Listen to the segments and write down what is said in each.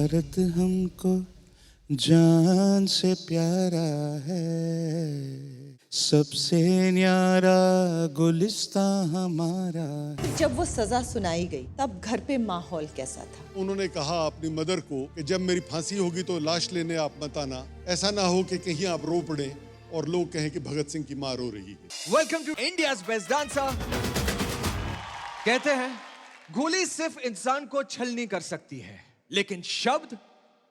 भारत हमको जान से प्यारा है, सबसे न्यारा गुलिस्तां हमारा है। जब वो सजा सुनाई गई तब घर पे माहौल कैसा था? उन्होंने कहा अपनी मदर को कि जब मेरी फांसी होगी तो लाश लेने आप मत आना, ऐसा ना हो कि कहीं आप रो पड़े और लोग कहें कि भगत सिंह की मां रो रही है। Welcome to India's best dancer. कहते हैं गोली सिर्फ इंसान को छल नहीं कर सकती है, लेकिन शब्द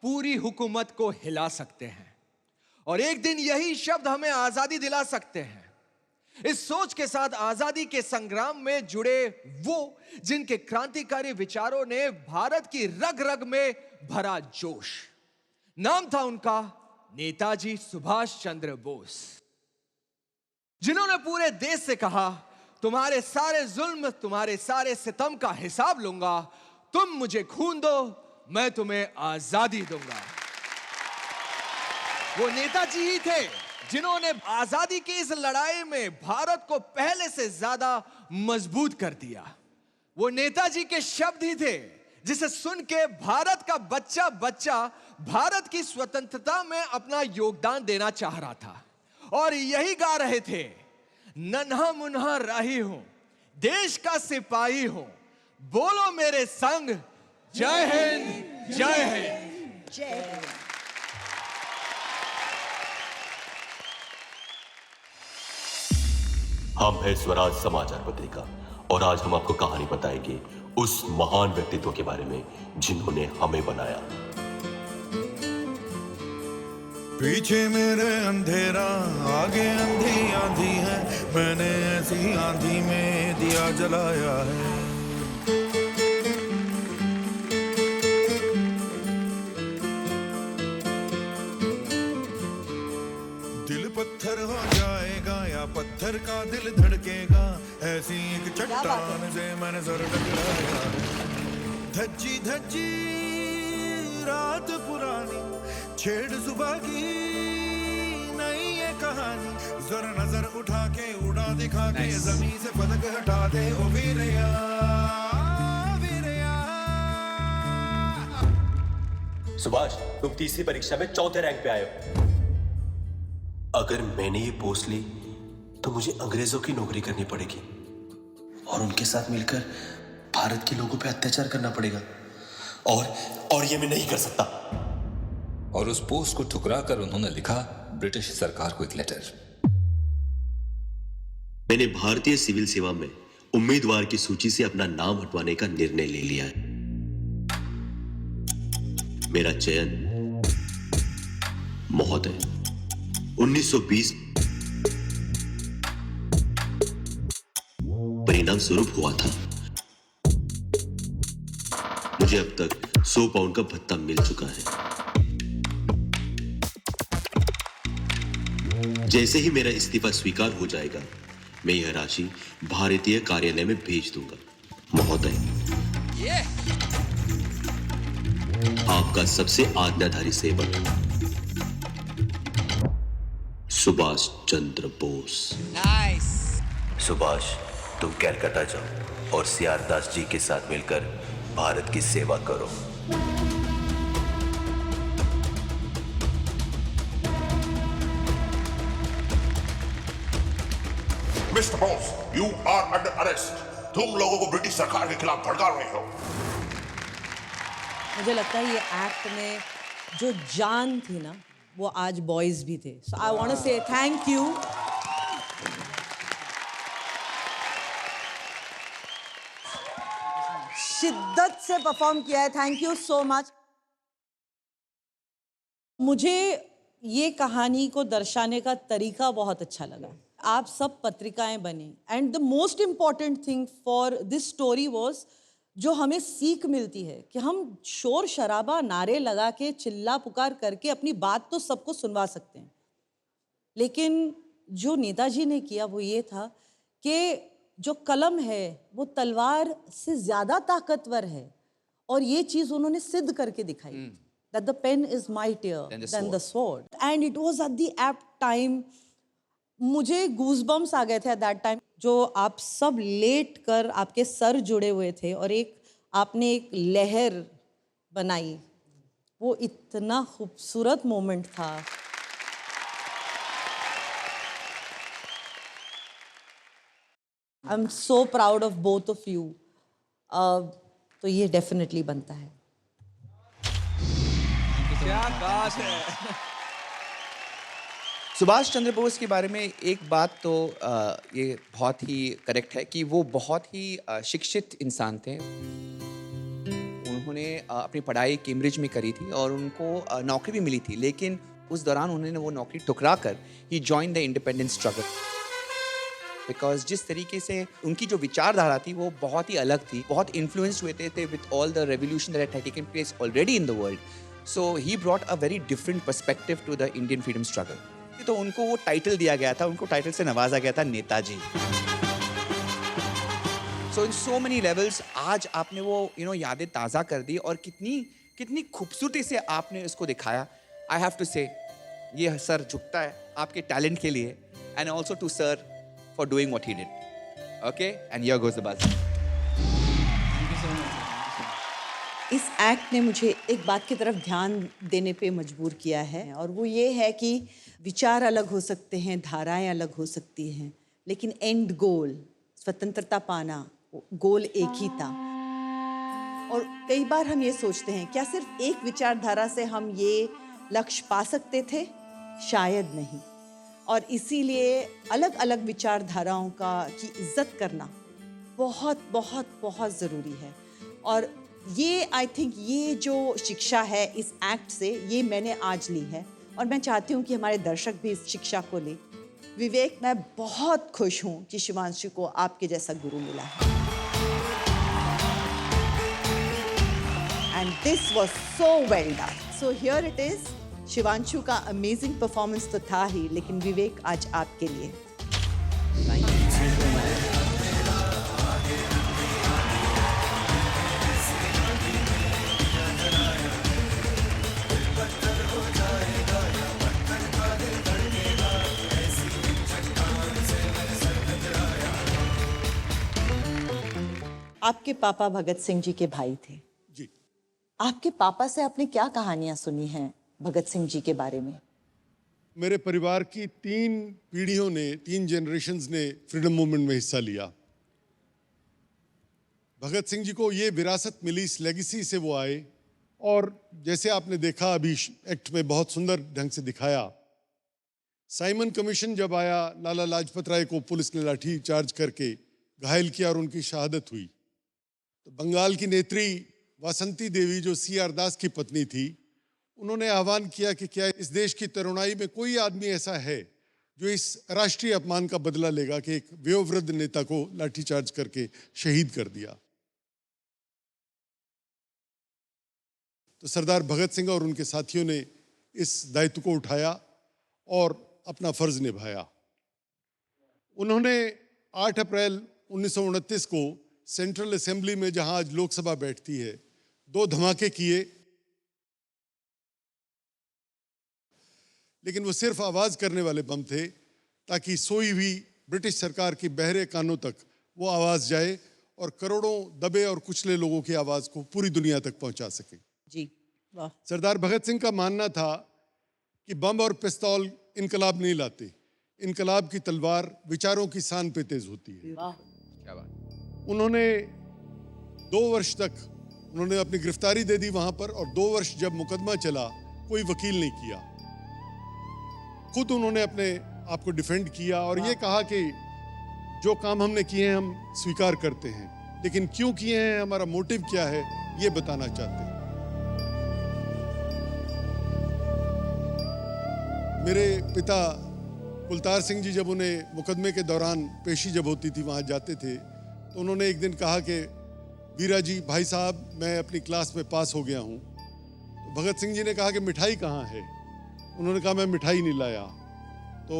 पूरी हुकूमत को हिला सकते हैं। और एक दिन यही शब्द हमें आजादी दिला सकते हैं। इस सोच के साथ आजादी के संग्राम में जुड़े वो जिनके क्रांतिकारी विचारों ने भारत की रग रग में भरा जोश। नाम था उनका नेताजी सुभाष चंद्र बोस, जिन्होंने पूरे देश से कहा, तुम्हारे सारे जुल्म, तुम्हारे सारे सितम का हिसाब लूंगा। तुम मुझे खून दो, मैं तुम्हें आजादी दूंगा। वो नेताजी ही थे जिन्होंने आजादी की इस लड़ाई में भारत को पहले से ज्यादा मजबूत कर दिया। वो नेताजी के शब्द ही थे जिसे सुन के भारत का बच्चा बच्चा भारत की स्वतंत्रता में अपना योगदान देना चाह रहा था। और यही गा रहे थे, नन्हा मुन्हा राही हूं, देश का सिपाही हूं, बोलो मेरे संग, जय हिंद जय हिंद जय हिंद। हम है स्वराज समाचार पत्रिका और आज हम आपको कहानी बताएंगे उस महान व्यक्तित्व के बारे में जिन्होंने हमें बनाया। पीछे मेरे अंधेरा, आगे अंधी आंधी है, मैंने ऐसी आंधी में दिया जलाया है। दिल पत्थर हो जाएगा या पत्थर का दिल धड़केगा, ऐसी एक चट्टान से मैंने सर टकराया। धज्जी धज्जी रात पुरानी, छेड़ सुबह की नई ये कहानी, जरा नजर उठा के उड़ा दिखा के जमीन से पलक हटा दे ओ वीरया वीरया। सुभाष, तुम तीसरी परीक्षा में चौथे रैंक पे आए हो। अगर मैंने ये पोस्ट ली तो मुझे अंग्रेजों की नौकरी करनी पड़ेगी और उनके साथ मिलकर भारत के लोगों पे अत्याचार करना पड़ेगा और ये मैं नहीं कर सकता। और उस पोस्ट को ठुकरा कर उन्होंने लिखा ब्रिटिश सरकार को एक लेटर। मैंने भारतीय सिविल सेवा में उम्मीदवार की सूची से अपना नाम हटवाने का निर्णय ले लिया है। मेरा चयन महोदय 1920 परिणाम स्वरूप हुआ था। मुझे अब तक 100 पाउंड का भत्ता मिल चुका है। जैसे ही मेरा इस्तीफा स्वीकार हो जाएगा, मैं यह राशि भारतीय कार्यालय में भेज दूंगा। महोदय, आपका सबसे आज्ञाधारी सेवक सुभाष चंद्र बोस। सुभाष, तुम कैलकाटा जाओ और सीआर दास जी के साथ मिलकर भारत की सेवा करो। Mister boss, you are under arrest. तुम लोगों को ब्रिटिश सरकार के खिलाफ भड़का रहे हो। मुझे लगता है ये एक्ट में जो जान थी ना, वो आज बॉयज भी थे। सो आई वांट टू से थैंक यू। शिद्दत से परफॉर्म किया है, थैंक यू सो मच। मुझे ये कहानी को दर्शाने का तरीका बहुत अच्छा लगा। आप सब पत्रिकाएं बने and the most important thing for this story was, जो हमें सीख मिलती है कि हम शोर शराबा नारे लगा के चिल्ला पुकार करके अपनी बात तो सबको सुनवा सकते हैं, लेकिन जो नेताजी ने किया वो ये था कि जो कलम है वो तलवार से ज़्यादा ताकतवर है, और ये चीज़ उन्होंने सिद्ध करके दिखाई that the pen is mightier than the sword. And it was at the apt time. मुझे गूज़बम्स आ गए थे at that time, जो आप सब लेट कर आपके सर जुड़े हुए थे और आपने एक लहर बनाई वो इतना खूबसूरत मोमेंट था। I am so proud of both of you. तो ये डेफिनेटली बनता है। क्या बात है। सुभाष चंद्र बोस के बारे में एक बात तो ये बहुत ही करेक्ट है कि वो बहुत ही शिक्षित इंसान थे। उन्होंने अपनी पढ़ाई कैम्ब्रिज में करी थी और उनको नौकरी भी मिली थी, लेकिन उस दौरान उन्होंने वो नौकरी ठुकरा कर ही join the independence struggle, because जिस तरीके से उनकी जो विचारधारा थी वो बहुत ही अलग थी, बहुत इन्फ्लुएंस्ड हुए थे with all the revolution that had taken place already in the world. So he brought a very different perspective to the Indian freedom struggle. तो उनको वो टाइटल दिया गया था, उनको टाइटल से नवाजा गया था नेताजी। सो इन सो मेनी लेवल्स आज आपने वो यादें ताज़ा कर दी और कितनी खूबसूरती से आपने इसको दिखाया। आई हैव टू से ये सर झुकता है आपके टैलेंट के लिए, and also to sir for doing what he did. Okay, and here goes the buzz. इस एक्ट ने मुझे एक बात की तरफ ध्यान देने पे मजबूर किया है, और वो ये है कि विचार अलग हो सकते हैं, धाराएं अलग हो सकती हैं, लेकिन एंड गोल स्वतंत्रता पाना, गोल एक ही था। और कई बार हम ये सोचते हैं क्या सिर्फ एक विचारधारा से हम ये लक्ष्य पा सकते थे? शायद नहीं। और इसीलिए अलग अलग विचारधाराओं की इज्जत करना बहुत बहुत बहुत ज़रूरी है। और ये आई थिंक ये जो शिक्षा है इस एक्ट से, ये मैंने आज ली है, और मैं चाहती हूँ कि हमारे दर्शक भी इस शिक्षा को लें। विवेक, मैं बहुत खुश हूँ कि शिवांशु को आपके जैसा गुरु मिला है। And this was so well done. So here it is. Shivanshu का अमेजिंग परफॉर्मेंस तो था ही, लेकिन विवेक आज आपके लिए। आपके पापा भगत सिंह जी के भाई थे जी। आपके पापा से आपने क्या कहानियां सुनी हैं भगत सिंह जी के बारे में? मेरे परिवार की 3 पीढ़ियों ने, 3 जनरेशन्स ने फ्रीडम मूवमेंट में हिस्सा लिया। भगत सिंह जी को ये विरासत मिली, इस लेगेसी से वो आए, और जैसे आपने देखा अभी एक्ट में बहुत सुंदर ढंग से दिखाया। साइमन कमीशन जब आया, लाला लाजपत राय को पुलिस ने लाठी चार्ज करके घायल किया और उनकी शहादत हुई। तो बंगाल की नेत्री वासंती देवी, जो CR दास की पत्नी थी, उन्होंने आह्वान किया कि क्या इस देश की तरुणाई में कोई आदमी ऐसा है जो इस राष्ट्रीय अपमान का बदला लेगा कि एक वयोवृद्ध नेता को लाठीचार्ज करके शहीद कर दिया। तो सरदार भगत सिंह और उनके साथियों ने इस दायित्व को उठाया और अपना फर्ज निभाया। उन्होंने 8 अप्रैल 1929 को सेंट्रल असेंबली में, जहां आज लोकसभा बैठती है, 2 धमाके किए, लेकिन वो सिर्फ आवाज करने वाले बम थे, ताकि सोई हुई ब्रिटिश सरकार की बहरे कानों तक वो आवाज जाए और करोड़ों दबे और कुचले लोगों की आवाज को पूरी दुनिया तक पहुंचा सके। जी, वाह। सरदार भगत सिंह का मानना था कि बम और पिस्तौल इनकलाब नहीं लाते, इनकलाब की तलवार विचारों की शान पे तेज होती है। क्या बात। उन्होंने 2 वर्ष तक उन्होंने अपनी गिरफ्तारी दे दी वहां पर, और 2 वर्ष जब मुकदमा चला कोई वकील नहीं किया, खुद उन्होंने अपने आप को डिफेंड किया और ये कहा कि जो काम हमने किए हैं हम स्वीकार करते हैं, लेकिन क्यों किए हैं, हमारा मोटिव क्या है, ये बताना चाहते हैं। मेरे पिता कुलतार सिंह जी जब उन्हें मुकदमे के दौरान पेशी जब होती थी वहाँ जाते थे, तो उन्होंने एक दिन कहा कि वीरा जी, भाई साहब, मैं अपनी क्लास में पास हो गया हूँ। तो भगत सिंह जी ने कहा कि मिठाई कहाँ है? उन्होंने कहा मैं मिठाई नहीं लाया। तो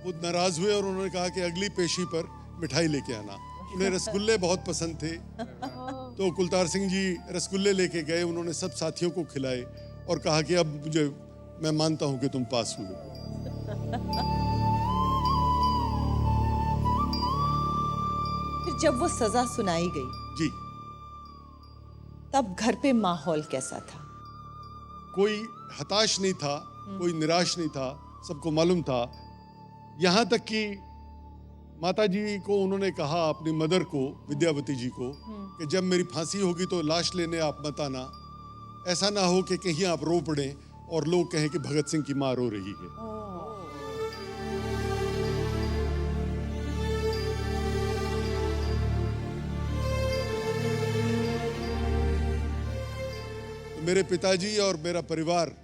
वो नाराज़ हुए और उन्होंने कहा कि अगली पेशी पर मिठाई लेके आना। उन्हें रसगुल्ले बहुत पसंद थे, तो कुलतार सिंह जी रसगुल्ले लेके गए, उन्होंने सब साथियों को खिलाए और कहा कि अब मैं मानता हूँ कि तुम पास हुए। फिर जब वो सजा सुनाई गई जी, तब घर पे माहौल कैसा था? कोई हताश नहीं था, कोई निराश नहीं था, सबको मालूम था। यहाँ तक कि माता जी को उन्होंने कहा, अपनी मदर को, विद्यावती जी को, कि जब मेरी फांसी होगी तो लाश लेने आप मत आना, ऐसा ना हो कि कहीं आप रो पड़ें और लोग कहें कि भगत सिंह की मां रो रही है। तो मेरे पिताजी और मेरा परिवार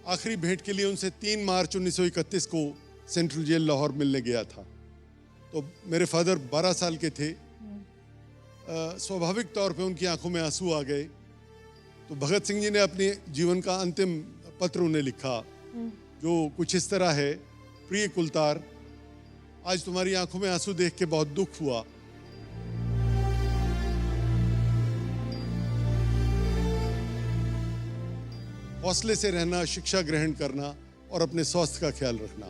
आखिरी भेंट के लिए उनसे 3 मार्च 1931 को सेंट्रल जेल लाहौर मिलने गया था। तो मेरे फादर 12 साल के थे। स्वाभाविक तौर पे उनकी आंखों में आंसू आ गए। तो भगत सिंह जी ने अपने जीवन का अंतिम पत्र उन्हें लिखा, जो कुछ इस तरह है: प्रिय कुलतार, आज तुम्हारी आंखों में आंसू देख के बहुत दुख हुआ। हौसले से रहना, शिक्षा ग्रहण करना और अपने स्वास्थ्य का ख्याल रखना।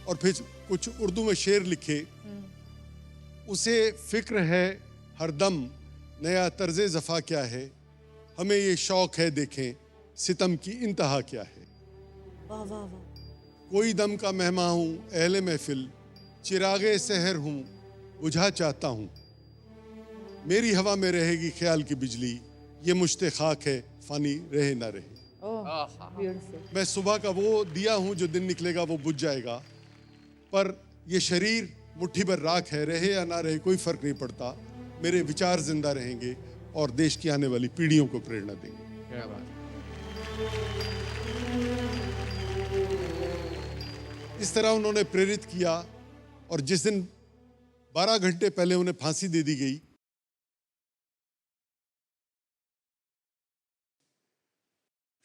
और फिर कुछ उर्दू में शेर लिखे, उसे फिक्र है हरदम नया तर्ज़े ज़फ़ा क्या है, हमें ये शौक है देखें सितम की इंतहा क्या है। वाह वाह वाह। कोई दम का मेहमा हूँ अहले महफिल, चिरागे सहर हूँ बुझा चाहता हूँ, मेरी हवा में रहेगी ख्याल की बिजली, ये मुश्ते खाक है फानी रहे ना रहे। मैं सुबह का वो दिया हूँ जो दिन निकलेगा वो बुझ जाएगा, पर ये शरीर मुट्ठी भर राख है, रहे या ना रहे कोई फर्क नहीं पड़ता। मेरे विचार जिंदा रहेंगे और देश की आने वाली पीढ़ियों को प्रेरणा देंगे। क्या बात। इस तरह उन्होंने प्रेरित किया। और जिस दिन 12 घंटे पहले उन्हें फांसी दे दी गई,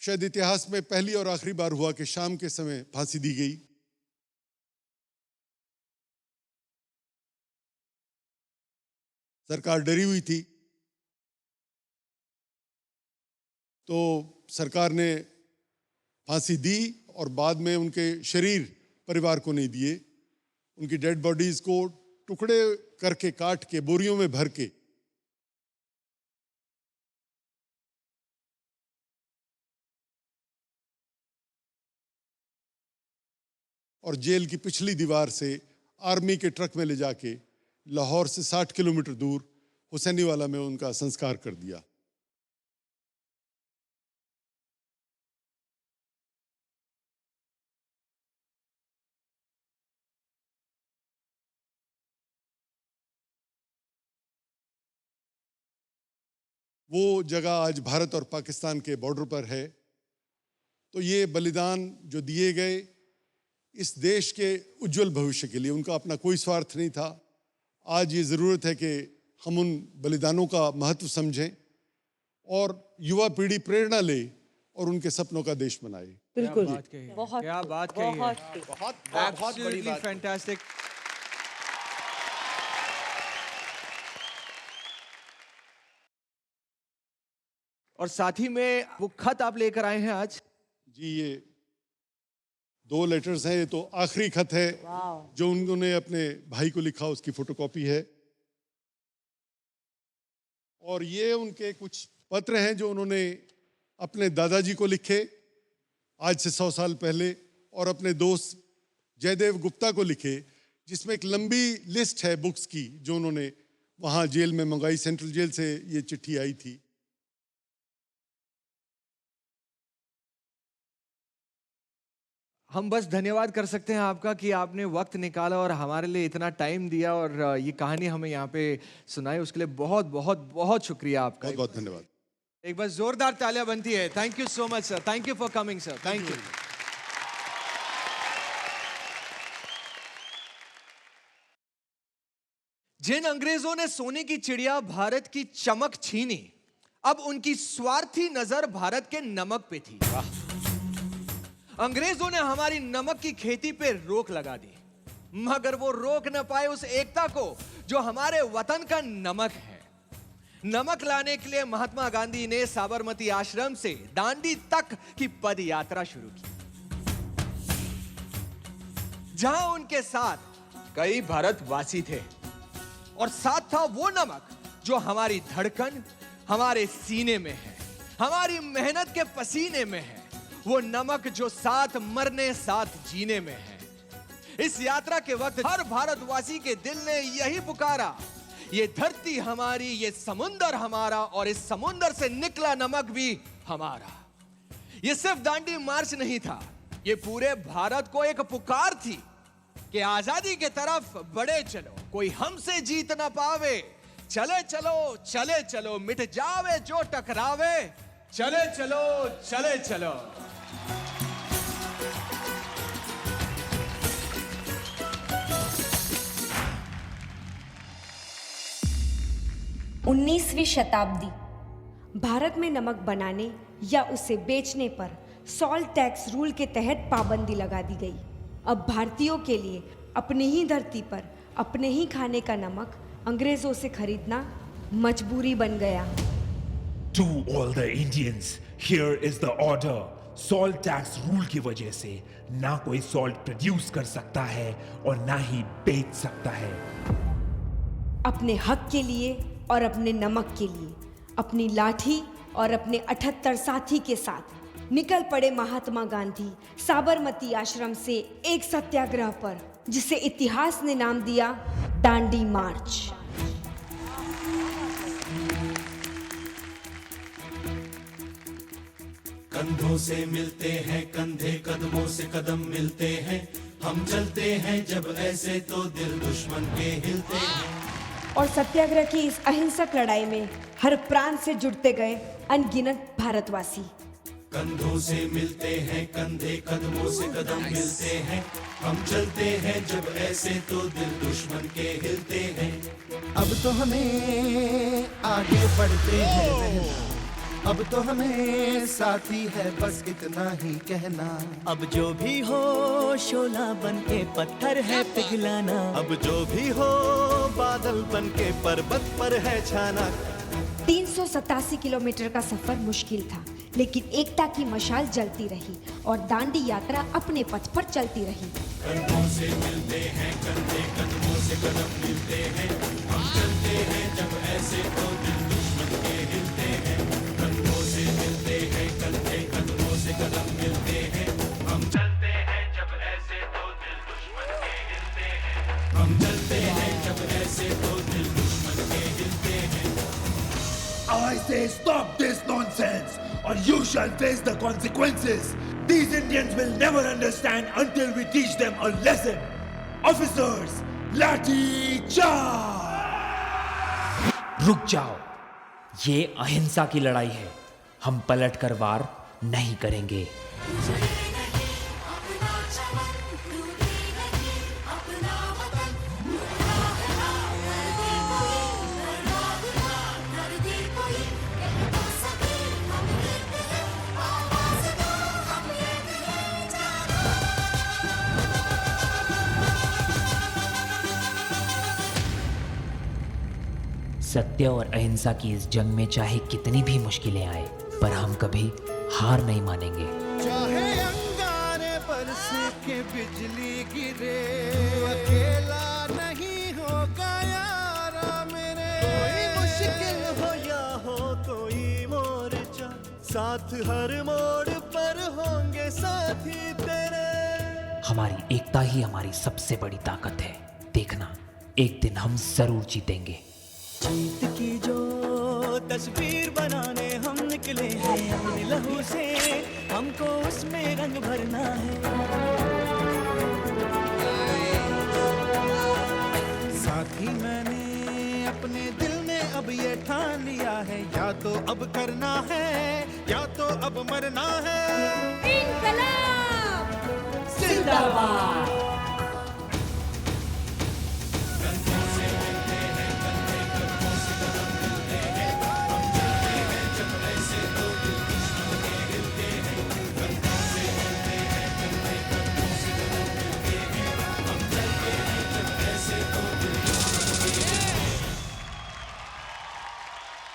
शायद इतिहास में पहली और आखिरी बार हुआ कि शाम के समय फांसी दी गई। सरकार डरी हुई थी, तो सरकार ने फांसी दी और बाद में उनके शरीर परिवार को नहीं दिए। उनकी डेड बॉडीज को टुकड़े करके, काट के, बोरियों में भर के और जेल की पिछली दीवार से आर्मी के ट्रक में ले जाके लाहौर से 60 किलोमीटर दूर हुसैनीवाला में उनका संस्कार कर दिया। वो जगह आज भारत और पाकिस्तान के बॉर्डर पर है। तो ये बलिदान जो दिए गए इस देश के उज्जवल भविष्य के लिए, उनका अपना कोई स्वार्थ नहीं था। आज ये ज़रूरत है कि हम उन बलिदानों का महत्व समझें और युवा पीढ़ी प्रेरणा ले और उनके सपनों का देश बनाए। बिल्कुल, बहुत क्या बात कही है। बहुत बड़ी बात, फैंटास्टिक। और साथ ही में वो खत आप लेकर आए हैं आज। जी, ये 2 लेटर्स हैं। ये तो आखिरी खत है जो उन्होंने अपने भाई को लिखा, उसकी फोटोकॉपी है। और ये उनके कुछ पत्र हैं जो उन्होंने अपने दादाजी को लिखे आज से 100 साल पहले, और अपने दोस्त जयदेव गुप्ता को लिखे, जिसमें एक लंबी लिस्ट है बुक्स की जो उन्होंने वहाँ जेल में मंगाई। सेंट्रल जेल से ये चिट्ठी आई थी। हम बस धन्यवाद कर सकते हैं आपका कि आपने वक्त निकाला और हमारे लिए इतना टाइम दिया और ये कहानी हमें यहाँ पे सुनाई। उसके लिए बहुत बहुत बहुत शुक्रिया आपका। बहुत बहुत धन्यवाद। एक बार जोरदार तालियां बनती है। Thank you so much sir. Thank you for coming sir. Thank you. जिन अंग्रेजों ने सोने की चिड़िया भारत की चमक छीनी, अब उनकी स्वार्थी नजर भारत के नमक पे थी। अंग्रेजों ने हमारी नमक की खेती पे रोक लगा दी, मगर वो रोक न पाए उस एकता को जो हमारे वतन का नमक है। नमक लाने के लिए महात्मा गांधी ने साबरमती आश्रम से दांडी तक की पद यात्रा शुरू की, जहां उनके साथ कई भारतवासी थे और साथ था वो नमक जो हमारी धड़कन, हमारे सीने में है, हमारी मेहनत के पसीने में है, वो नमक जो साथ मरने साथ जीने में है। इस यात्रा के वक्त हर भारतवासी के दिल ने यही पुकारा, ये धरती हमारी, ये समुंदर हमारा और इस समुंदर से निकला नमक भी हमारा। ये सिर्फ दांडी मार्च नहीं था, ये पूरे भारत को एक पुकार थी कि आजादी के तरफ बढ़े चलो, कोई हमसे जीत ना पावे। चले चलो चले चलो, मिट जावे जो टकरावे। चले चलो चले चलो। उन्नीसवीं शताब्दी, भारत में नमक बनाने या उसे बेचने पर सॉल्ट टैक्स रूल के तहत पाबंदी लगा दी गई। अब भारतीयों के लिए अपनी ही धरती पर अपने ही खाने का नमक अंग्रेजों से खरीदना मजबूरी बन गया। To all the Indians, here is the order. Salt tax rule की वजह से ना कोई सॉल्ट प्रोड्यूस कर सकता है और ना ही बेच सकता है। अपने हक के लिए और अपने नमक के लिए अपनी लाठी और अपने 78 साथी के साथ निकल पड़े महात्मा गांधी साबरमती आश्रम से एक सत्याग्रह पर, जिसे इतिहास ने नाम दिया दांडी मार्च। कंधों से मिलते हैं कंधे, कदमों से कदम मिलते हैं, हम चलते हैं जब ऐसे तो दिल दुश्मन के हिलते हैं। और सत्याग्रह की इस अहिंसक लड़ाई में हर प्राण से जुड़ते गए अनगिनत भारतवासी। कंधों से मिलते हैं कंधे, कदमों से कदम मिलते हैं, हम चलते हैं जब ऐसे तो दिल दुश्मन के हिलते हैं। अब तो हमें आगे बढ़ते हैं, अब तो हमें साथी है बस इतना ही कहना। अब जो भी हो शोला बन के पत्थर है पिघलाना, अब जो भी हो बादल बन के पर्वत पर है छाना। 387 किलोमीटर का सफर मुश्किल था, लेकिन एकता की मशाल जलती रही और दांडी यात्रा अपने पथ पर चलती रही। कंधों से मिलते हैं कंधे, कदमों से कदम मिलते हैं, हम चलते हैं जब ऐसे तो दिल दुश्मन के हिलते हैं। कंधों से मिलते हैं कंधे, कदमों से कदम मिलते हैं, हम चलते हैं जब ऐसे तो दिल दुश्मन के हिलते हैं। हम चलते हैं जब ऐसे तो दिल दुश्मन के हिलते हैं। I say stop this nonsense or you shall face the consequences. These Indians will never understand until we teach them a lesson. Officers, लाठी चार्ज! रुक जाओ, ये अहिंसा की लड़ाई है, हम पलट कर वार नहीं करेंगे। सत्य और अहिंसा की इस जंग में चाहे कितनी भी मुश्किलें आए, पर हम कभी हार नहीं मानेंगे। चाहे अंगारे बरसे के बिजली गिरे, अकेला नहीं होगा यारा मेरे। कोई मुश्किल हो या हो कोई मोर्चा, साथ हर मोड़ पर होंगे साथी तेरे। हमारी एकता ही हमारी सबसे बड़ी ताकत है। देखना, एक दिन हम जरूर जीतेंगे। जीत की जो तस्वीर बनाने हम निकले हैं, अपने लहू से हमको उसमें रंग भरना है। साथी मैंने अपने दिल में अब ये ठान लिया है, या तो अब करना है या तो अब मरना है। इनकलाब जिंदाबाद।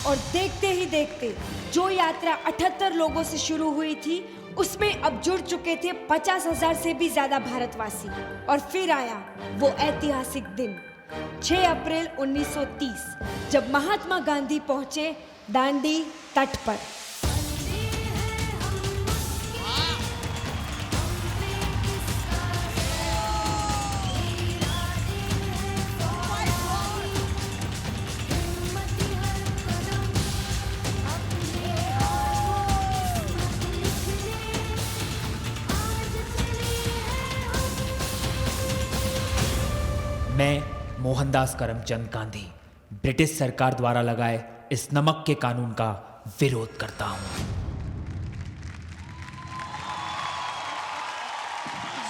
और देखते ही देखते जो यात्रा 78 लोगों से शुरू हुई थी, उसमें अब जुड़ चुके थे 50,000 से भी ज्यादा भारतवासी। और फिर आया वो ऐतिहासिक दिन 6 अप्रैल 1930, जब महात्मा गांधी पहुंचे दांडी तट पर। मोहनदास करमचंद गांधी ब्रिटिश सरकार द्वारा लगाए इस नमक के कानून का विरोध करता हूं।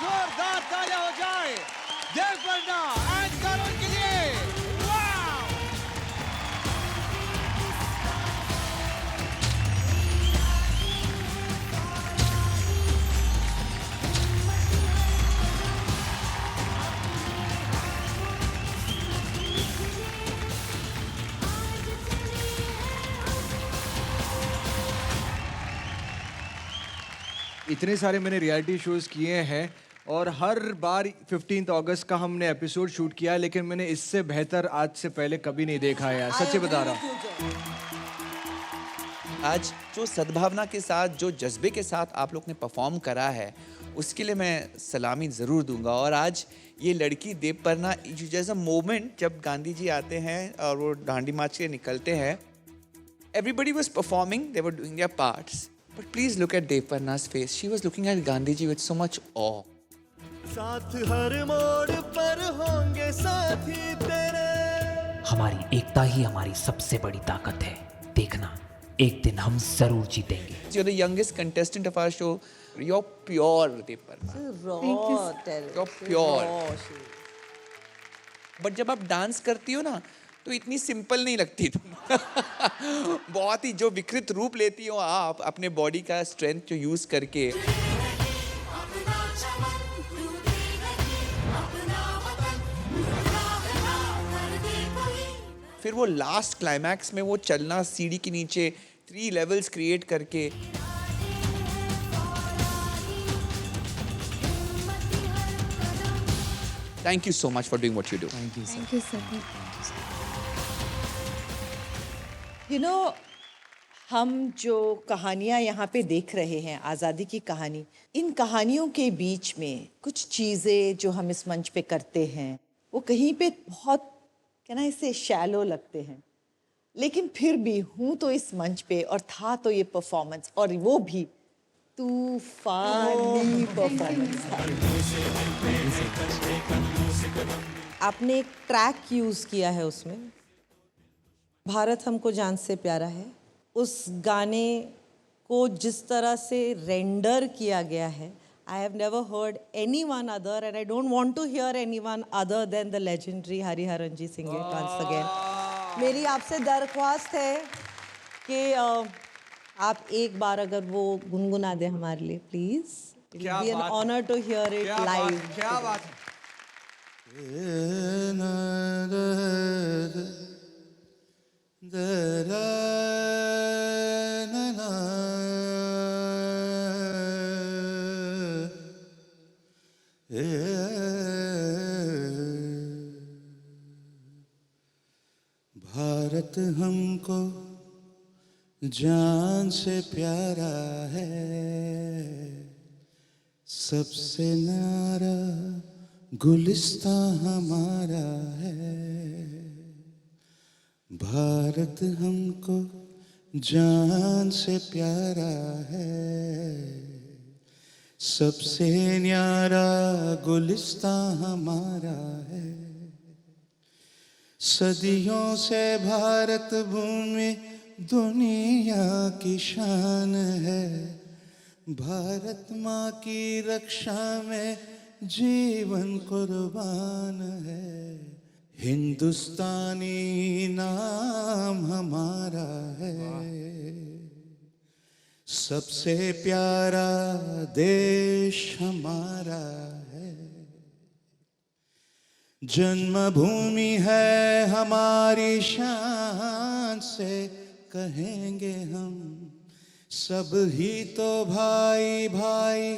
जोरदार तालियां हो जाए देवपर्णा एंड करुण के लिए। वाह! इतने सारे मैंने रियलिटी शोज किए हैं और हर बार 15 अगस्त का हमने एपिसोड शूट किया है, लेकिन मैंने इससे बेहतर आज से पहले कभी नहीं देखा है यार, सच्ची बता रहा हूँ। आज जो सद्भावना के साथ, जो जज्बे के साथ आप लोग ने परफॉर्म करा है, उसके लिए मैं सलामी ज़रूर दूंगा। और आज ये लड़की देवपर्णा, जैसा मोमेंट जब गांधी जी आते हैं और वो डांडी मार्च के निकलते हैं, everybody was performing, they were doing their parts. But please look at Devparna's face. She was looking at Gandhiji with so much awe. साथ हर मोड़ पर होंगे साथी तेरे। हमारी एकता ही हमारी सबसे बड़ी ताकत है। देखना, एक दिन हम जरूर जीतेंगे। You're the youngest contestant of our show. You're pure, Devparna. You're pure. But जब आप डांस करती हो ना, तो इतनी सिंपल नहीं लगती तुम। बहुत ही जो विकृत रूप लेती हो आप अपने बॉडी का स्ट्रेंथ जो यूज करके। फिर वो लास्ट क्लाइमैक्स में वो चलना सीढ़ी के नीचे 3 लेवल्स क्रिएट करके। Thank you so much for doing what you do. Thank you, sir. Thank you, sir. You know, हम जो कहानियाँ यहाँ पे देख रहे हैं, आज़ादी की कहानी, इन कहानियों के बीच में कुछ चीज़ें जो हम इस मंच पे करते हैं, वो कहीं पे बहुत कहना इसे शैलो लगते हैं, लेकिन फिर भी हूँ तो इस मंच पे और था तो ये परफॉर्मेंस, और वो भी तूफानी परफॉर्मेंस था। आपने एक ट्रैक यूज़ किया है उसमें, भारत हमको जान से प्यारा है। उस गाने को जिस तरह से रेंडर किया गया है, I have never heard anyone other and I don't want to hear anyone other than the legendary Hariharan ji Singh once again. मेरी आपसे दरख्वास्त है कि आप एक बार अगर वो गुनगुना दे हमारे लिए, please. It will be an honour to hear it live. क्या बात है। भारत हमको जान से प्यारा है, सबसे न्यारा गुलिस्तां हमारा है। भारत हमको जान से प्यारा है, सबसे न्यारा गुलिस्तां हमारा है। सदियों से भारत भूमि दुनिया की शान है, भारत माँ की रक्षा में जीवन कुर्बान है। हिंदुस्तानी नाम हमारा है, सबसे प्यारा देश हमारा है। जन्मभूमि है हमारी शान से कहेंगे हम, सब ही तो भाई भाई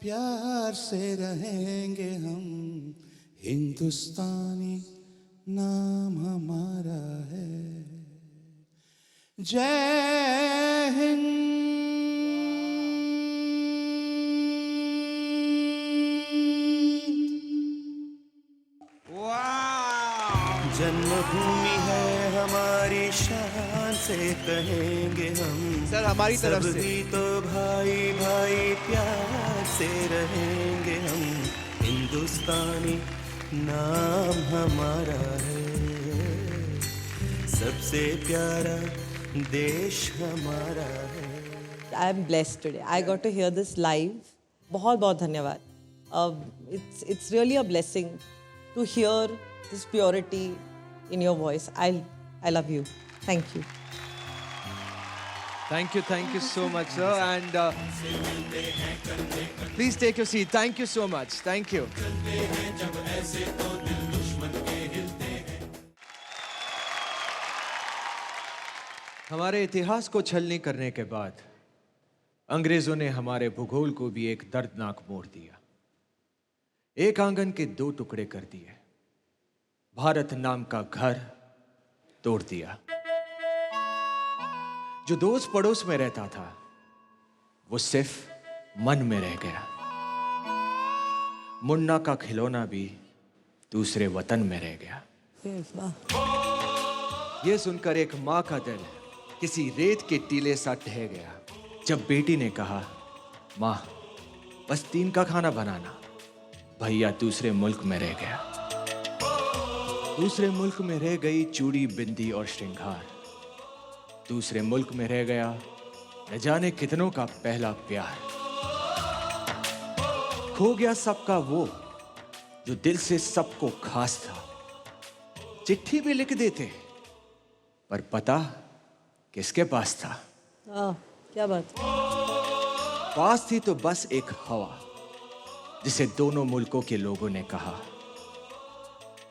प्यार से रहेंगे हम। हिंदुस्तानी नाम हमारा है। जय हिंद। जन्मभूमि है हमारी शान से कहेंगे हम, सर हमारी तरफ से सभी तो भाई भाई प्यार से रहेंगे हम। हिंदुस्तानी नाम हमारा है, सबसे प्यारा देश हमारा है। I am blessed today. I got to hear this live. बहुत बहुत धन्यवाद. It's really a blessing to hear this purity in your voice. I love you. Thank you. Thank you so much, sir. And please take your seat. Thank you so much. Thank you. हमारे इतिहास को छलनी करने के बाद अंग्रेजों ने हमारे भूगोल को भी एक दर्दनाक मोड़ दिया। एक आंगन के 2 टुकड़े कर दिए। भारत नाम का घर तोड़ दिया। जो दोस्त पड़ोस में रहता था वो सिर्फ मन में रह गया। मुन्ना का खिलौना भी दूसरे वतन में रह गया। ये सुनकर एक माँ का दिल किसी रेत के टीले सा ढह गया जब बेटी ने कहा, माँ बस 3 का खाना बनाना। भैया दूसरे मुल्क में रह गया। दूसरे मुल्क में रह गई चूड़ी बिंदी और श्रृंगार। दूसरे मुल्क में रह गया न जाने कितनों का पहला प्यार। खो गया सबका वो जो दिल से सबको खास था। चिट्ठी भी लिख देते पर पता किसके पास था? क्या बात। पास थी तो बस एक हवा जिसे दोनों मुल्कों के लोगों ने कहा,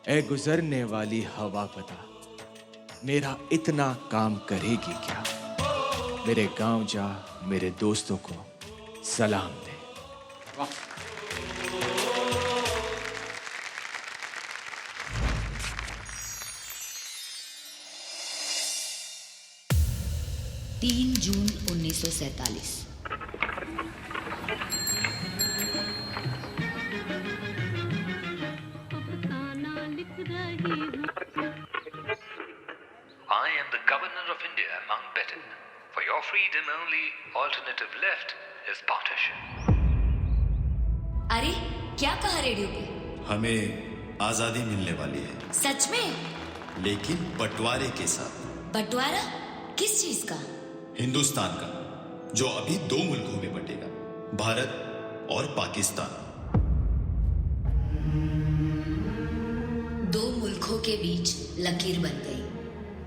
ऐ गुजरने वाली हवा बता मेरा इतना काम करेगी क्या? मेरे गांव जा मेरे दोस्तों को सलाम दे। वाह। 3 जून 1947। I am the Governor of India, Mountbatten. For your freedom only, alternative left is partition. अरे क्या कहा रेडियो पे? हमें आजादी मिलने वाली है। सच में? लेकिन बंटवारे के साथ। बंटवारा किस चीज का? हिंदुस्तान का, जो अभी 2 मुल्कों में बटेगा, भारत और पाकिस्तान। 2 मुल्कों के बीच लकीर बन गई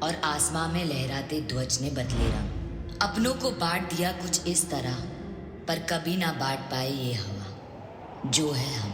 और आसमां में लहराते ध्वज ने बदले रंग। अपनों को बांट दिया कुछ इस तरह, पर कभी ना बांट पाए ये हवा जो है हम।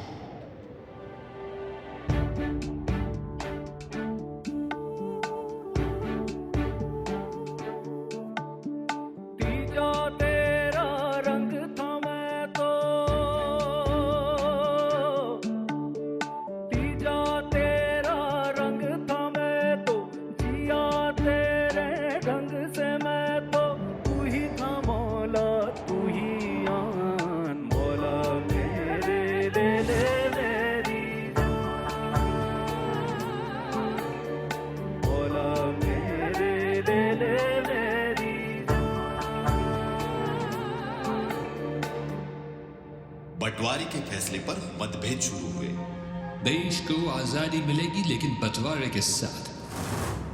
बंटवारे के फैसले पर मतभेद शुरू हुए। देश को आजादी मिलेगी लेकिन बंटवारे के साथ।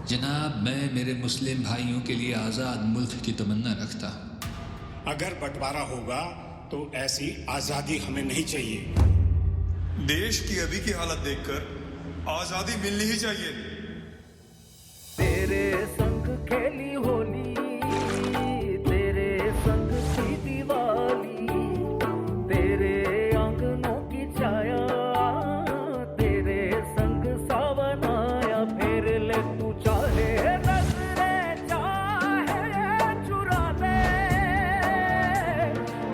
जनाब, मैं मेरे मुस्लिम भाइयों के लिए आजाद मुल्क की तमन्ना रखता हूं। अगर बंटवारा होगा तो ऐसी आजादी हमें नहीं चाहिए। देश की अभी की हालत देखकर आजादी मिलनी ही चाहिए। तेरे संग खेली होली, तेरे संग की दिवाली, तेरे आंगनों की छाया, तेरे संग सावन आया। फिर ले तू चाहे नजरें चाहे चुरा ले,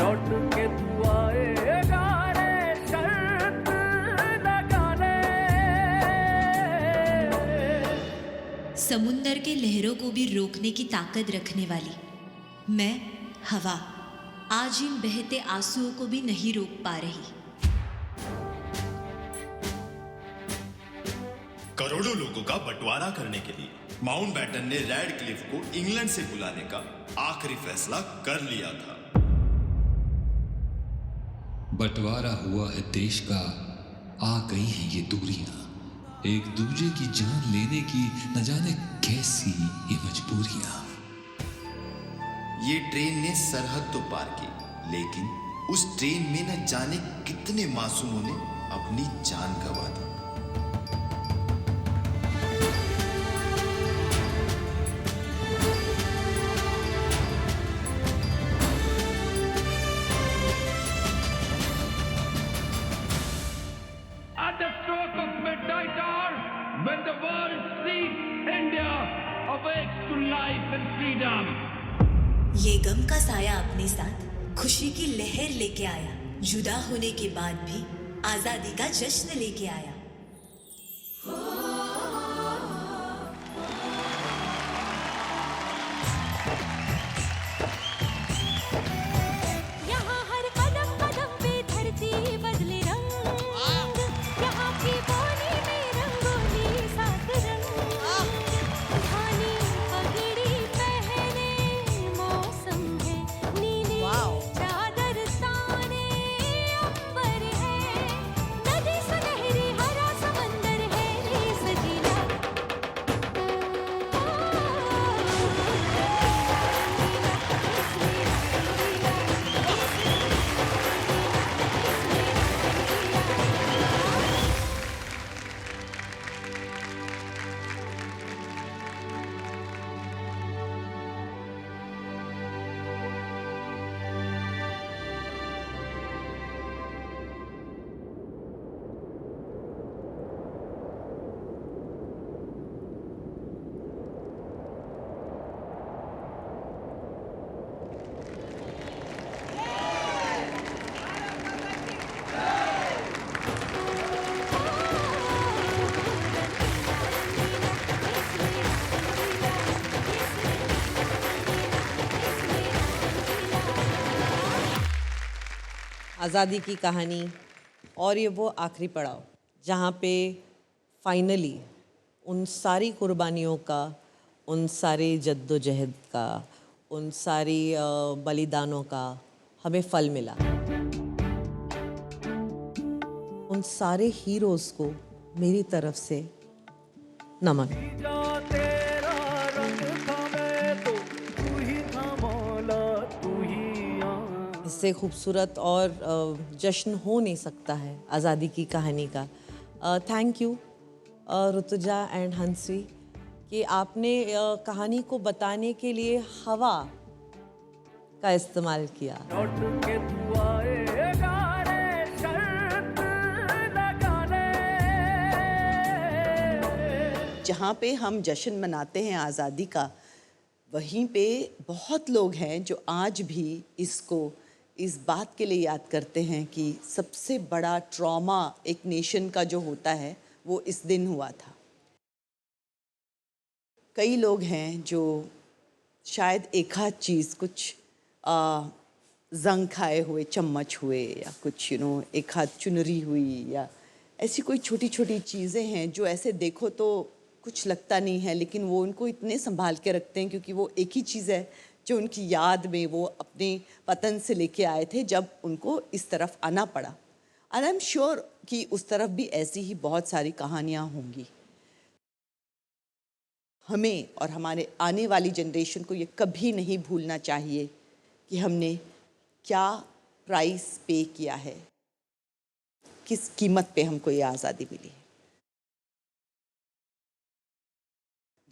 लौट के तू आएगा रे शर्त लगा ले। समुंदर के लहरों को भी रोकने की ताकत रखने वाली मैं हवा आज इन बहते आंसुओं को भी नहीं रोक पा रही। करोड़ों लोगों का बंटवारा करने के लिए माउंटबैटन ने रेडक्लिफ को इंग्लैंड से बुलाने का आखिरी फैसला कर लिया था। बंटवारा हुआ है देश का, आ गई हैं ये दूरियां, एक दूजे की जान लेने की न जाने कैसी ये मजबूरियां। ये ट्रेन ने सरहद तो पार की, लेकिन उस ट्रेन में न जाने कितने मासूमों ने अपनी जान गंवा दी। At the stroke of midnight hour, when the world sleeps, India awakes to life and freedom. ये गम का साया अपने साथ खुशी की लहर लेके आया, जुदा होने के बाद भी आजादी का जश्न लेके आया। यहाँ हर कदम कदम पे धरती बदले रंग, यहाँ की बोली में रंगोली सात रंग, धानी पगड़ी पहने मौसम है, नीली चादर ताने अंबर है, नदी सुनहरी हरा समंदर है रे सजीला। आज़ादी की कहानी और ये वो आखिरी पड़ाव जहाँ पे फाइनली उन सारी कुर्बानियों का, उन सारी जद्दोजहद का, उन सारी बलिदानों का हमें फल मिला। उन सारे हीरोज़ को मेरी तरफ से नमन। इससे खूबसूरत और जश्न हो नहीं सकता है आज़ादी की कहानी का। थैंक यू ऋतुजा एंड हंसी कि आपने कहानी को बताने के लिए हवा का इस्तेमाल किया। जहाँ पे हम जश्न मनाते हैं आज़ादी का, वहीं पे बहुत लोग हैं जो आज भी इसको इस बात के लिए याद करते हैं कि सबसे बड़ा ट्रॉमा एक नेशन का जो होता है वो इस दिन हुआ था। कई लोग हैं जो शायद एक आध चीज़, कुछ जंग खाए हुए चम्मच हुए या कुछ एक आध चुनरी हुई या ऐसी कोई छोटी छोटी चीज़ें हैं जो ऐसे देखो तो कुछ लगता नहीं है, लेकिन वो उनको इतने संभाल के रखते हैं क्योंकि वो एक ही चीज़ है जो उनकी याद में वो अपने वतन से लेके आए थे जब उनको इस तरफ आना पड़ा। एंड आई एम श्योर कि उस तरफ भी ऐसी ही बहुत सारी कहानियाँ होंगी। हमें और हमारे आने वाली जनरेशन को ये कभी नहीं भूलना चाहिए कि हमने क्या प्राइस पे किया है, किस कीमत पे हमको ये आज़ादी मिली है।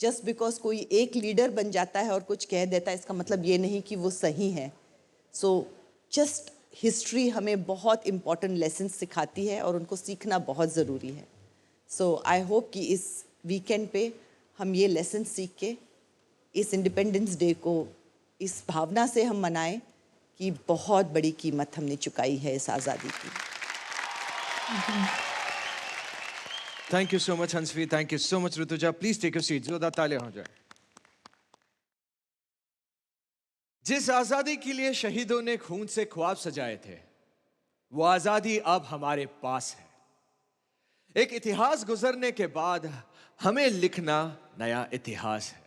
जस्ट बिकॉज कोई एक लीडर बन जाता है और कुछ कह देता है, इसका मतलब ये नहीं कि वो सही है। सो जस्ट हिस्ट्री हमें बहुत इम्पॉर्टेंट लेसन्स सिखाती है और उनको सीखना बहुत ज़रूरी है। सो आई होप कि इस वीकेंड पे हम ये लेसन सीख के इस इंडिपेंडेंस डे को इस भावना से हम मनाएं कि बहुत बड़ी कीमत हमने चुकाई है इस आज़ादी की। Thank you so much Hansvi, thank you so much Rituja. Please take your seat, जोरदार तालियां हो जाए। जिस आजादी के लिए शहीदों ने खून से ख्वाब सजाए थे, वो आजादी अब हमारे पास है। एक इतिहास गुजरने के बाद हमें लिखना नया इतिहास है।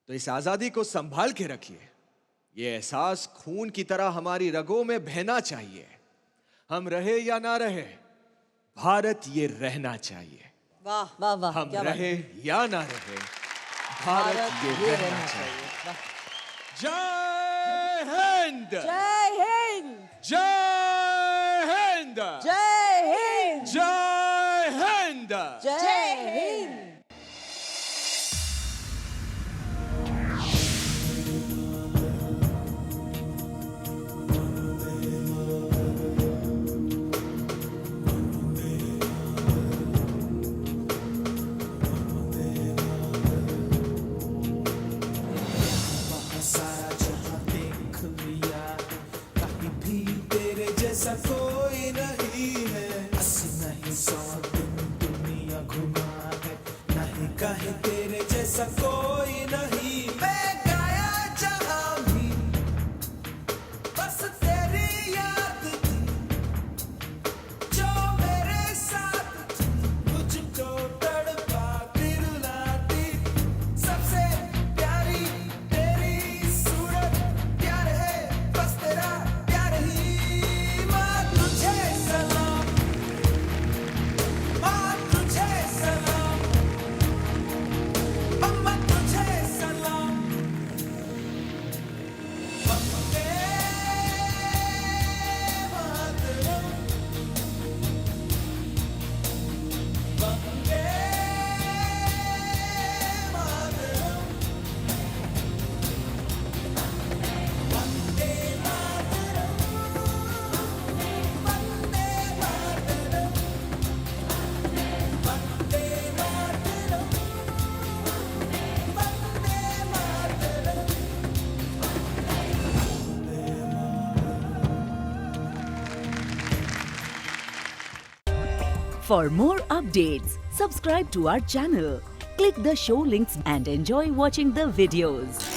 तो इस आजादी को संभाल के रखिए। ये एहसास खून की तरह हमारी रगों में बहना चाहिए। हम रहे या ना रहे, भारत ये रहना चाहिए। वाह वाह वाह, हम क्या बात रहे है। या ना रहे, भारत ये रहना चाहिए। वाह। जय हिंद, जय हिंद, जय हिंद, जय हिंद, जय हिंद, जय हिंद। सारा जहां देख लिया, कहीं भी तेरे जैसा कोई नहीं है। 80 नहीं 100 दिन दुनिया घुमा है, नहीं कहीं तेरे जैसा कोई नहीं। मैं गाया जहां भी बस तेरी याद थी, जो मेरे साथ थी, मुझको तड़पा दिल लाती। सबसे प्यारी तेरी सूरत, प्यार है बस तेरा प्यार ही। माँ तुझे सलाम, माँ तुझे सलाम, अम्मा तुझे सलाम। Vande Mataram, Vande Mataram, Vande Mataram, Vande Mataram, Vande Mataram, Vande Mataram. For more updates, subscribe to our channel, click the show links and enjoy watching the videos.